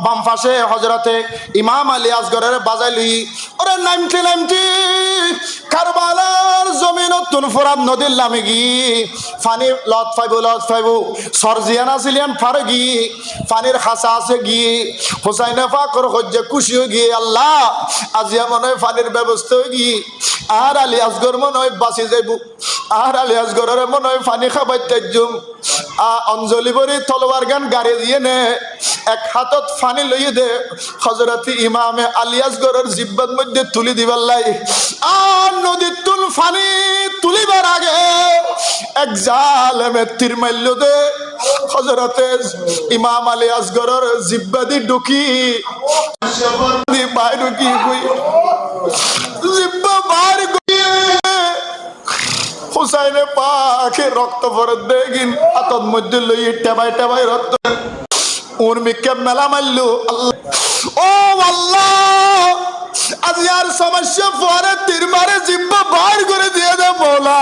বাম পাশে হযরতে ইমাম আলী আসগরের বাজাইলি ওরে নামটি নামটি কারবালার জমিনতুন ফোরাত নদীর নামে গি পানি লত ফাইবু সরজিয়ানা ছিলেন ফারগি পানির খাসা আছে গি হুসাইন পাকর হজ্জে খুশি হয়ে গিয়ে আল্লাহ আজিয়া মনে হয় পানির ব্যবস্থা হয়ে গিয়ে আর আলী আসগর মনে হয় বাঁচি যাইব আর আলী আসগরের মনে হয় পানি খাবার তেজুম অঞ্জলি ভরি তলোয়ার গান গাড়ি দিয়ে নে এক হাতত ফানি লইয়ে দে হযরত ইমামে আলী আসগরের জিব্বার মধ্যে তুলি দিবার লাই আর নদীর তুল ফানি তুলিবার আগে এক জালেমে তীর মারল দে হযরত ইমাম আলী আসগরের জিব্বা দি ঢুকি দি বাইরে কি কই জিব্বা বাইরে গিয়ে হুসাইনে পাকে রক্ত ভরে দেগিন হাতত মধ্যে লইয়ে টেবাই টেবাই রক্ত উর্মিকে মেলা মারলো ও আল্লাহ আজ আর সমস্যা পরে তীর মারে জিব্বা বাইর করে দিয়ে দে মৌলা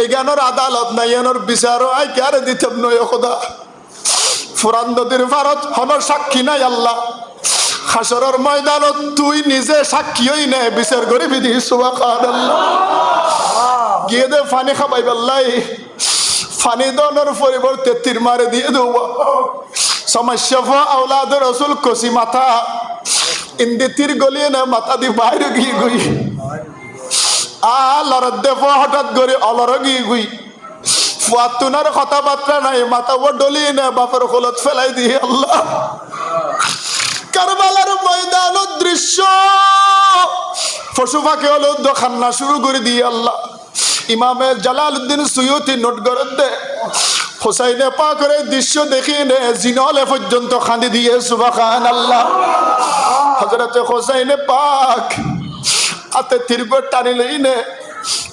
এখানোর আদালত নাই এনোর বিচারও আই কারে দিতাম নয় খোদা ফুরান নদীর ভারত হনর সাক্ষী নাই আল্লাহ হাসরের ময়দানত তুই নিজে সাক্ষী হই নে বিচার করিবি দি সুবহানাল্লাহ গিয়ে দে পানি খাবাই বললাই পানি দনের পরিবর্তে তীর মারে দিয়ে দেব সমস্যা আওলাদ রসুল কষি মাথা ইন্দি তীর গলিয়ে না মাথা দি বাইরে গিয়ে গুই লড়ত দেব হঠাৎ করে অলর গিয়ে গুই ফুয়াতুনার কথাবার্তা নাই মাথা ও ডলিয়ে না বাপের খোলত ফেলাই দিয়ে আল্লাহ কারবালার ময়দান দৃশ্য পশু পাখি হলো খান্না শুরু করে দিয়ে আল্লাহ ইমামে জালালউদ্দিন সুয়ুতি নোট করে দে হুসাইনে পাকের দৃশ্য দেখি নে জিনলে পর্যন্ত খান্দি দিয়ে সুবহানাল্লাহ হযরত হুসাইনে পাক হাতে তীর টানি লই নে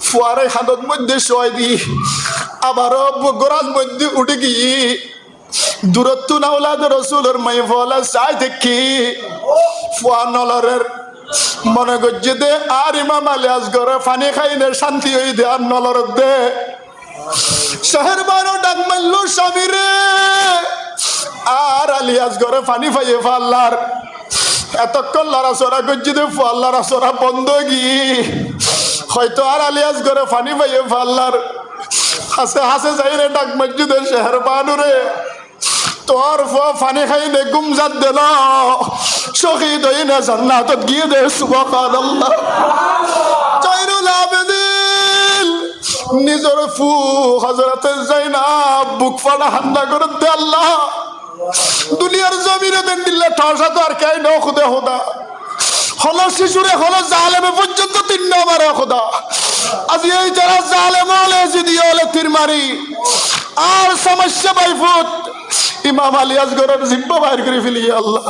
ফুয়ারে হাতত মধ্যে শোয় দি আবারও গোরাল মধ্যে উঠে গিয়ে দূরত্ব আওলাদ রসুলের মাইফলা চাই দেখি ফুয়া নলরের মনে গজ্জে দে আর ইমাম আলী আসগরে পানি খাইনে শান্তি হই দে আর নলর দে শহর বারো ডাক মারলো স্বামীরে আর আলী আসগরে পানি পাইয়ে ফাল্লার এতক্ষণ লড়াচড়া গজ্জে দে ফুয়ার লড়াচড়া বন্ধ গিয়ে হয়তো আর আলী আসগরে পানি পাইয়ে ফাল্লার হাসে হাসে যাই রে ডাক মারজু দে শহর বানুরে তোর পানি খাইনে গুমজাত দিল শহীদ হই না জান্নাতত গিয়ে দে সুবহানাল্লাহ চাইরুল আবেদিন নিজের ফু হযরত যায়নাব বুক ফাড়া হান্না করে দে আল্লাহ দুনিয়ার জমিনে দেন দিল্লা ঠাসা তো আর কাই না খুদে খোদা হলো শিশুরে হলো জালেমে পর্যন্ত তিন নম্বরে খোদা আজ এই যারা জালেম হলে যদি হলে তীর মারি আর সমস্যা বাইফুত ইমাম আলী আসগরের জিব্বা বাইর করে ফেলি আল্লাহ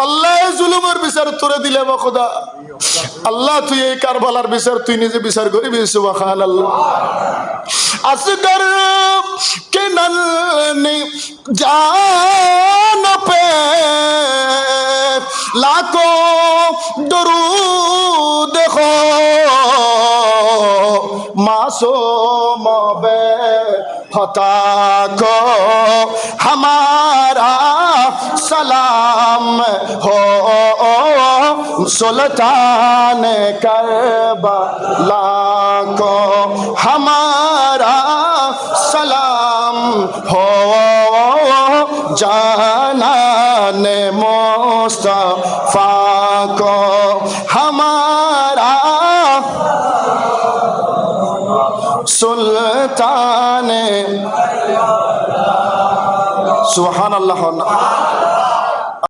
আল্লাহ জুলুমের বিচার তোরে দিলে খোদা আল্লাহ তুই এই কারবালার বিচার তুই নিজে বিচার করবি সুবহানাল্লাহ আসগর কে নলনি জান পে লাখো দরুদ দেখো मासूम बे फता को हमारा सलाम हो सुल्तान करबला को हमारा सलाम हो जानान मुस्तफा को हमारा सुल्तान सुबहान अल्लाह।